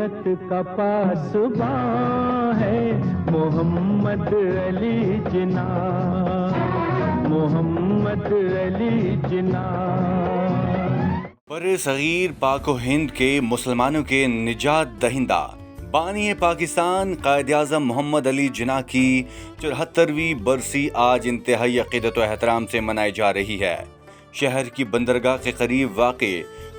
دولت کا پاسباں ہے محمد علی جناح، محمد علی جناح۔ بر صغیر پاک و ہند کے مسلمانوں کے نجات دہندہ بانی پاکستان قائد اعظم محمد علی جناح کی 74ویں برسی آج انتہائی عقیدت و احترام سے منائی جا رہی ہے۔ شہر کی بندرگاہ کے قریب واقع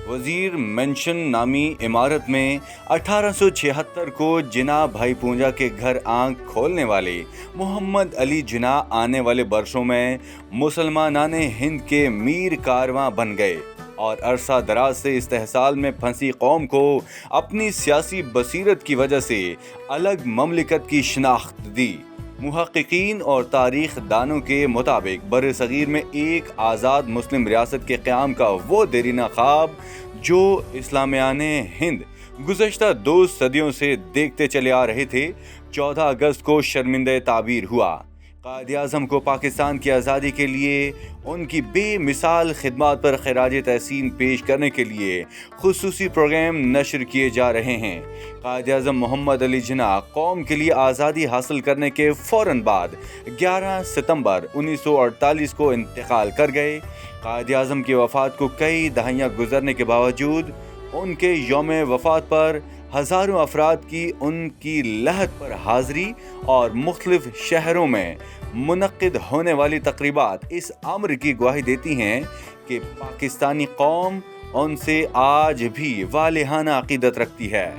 وزیر مینشن نامی عمارت میں 1876 کو جناح بھائی پونجا کے گھر آنکھ کھولنے والے محمد علی جناح آنے والے برسوں میں مسلمانان ہند کے میر کارواں بن گئے اور عرصہ دراز سے استحصال میں پھنسی قوم کو اپنی سیاسی بصیرت کی وجہ سے الگ مملکت کی شناخت دی۔ محققین اور تاریخ دانوں کے مطابق بر صغیر میں ایک آزاد مسلم ریاست کے قیام کا وہ دیرینہ خواب جو اسلامیان ہند گزشتہ 2 صدیوں سے دیکھتے چلے آ رہے تھے، 14 اگست کو شرمندہ تعبیر ہوا۔ قائد اعظم کو پاکستان کی آزادی کے لیے ان کی بے مثال خدمات پر خراج تحسین پیش کرنے کے لیے خصوصی پروگرام نشر کیے جا رہے ہیں۔ قائد اعظم محمد علی جناح قوم کے لیے آزادی حاصل کرنے کے فوراً بعد 11 ستمبر 1948 کو انتقال کر گئے۔ قائد اعظم کی وفات کو کئی دہائیاں گزرنے کے باوجود ان کے یوم وفات پر ہزاروں افراد کی ان کی لحد پر حاضری اور مختلف شہروں میں منعقد ہونے والی تقریبات اس امر کی گواہی دیتی ہیں کہ پاکستانی قوم ان سے آج بھی والہانہ عقیدت رکھتی ہے۔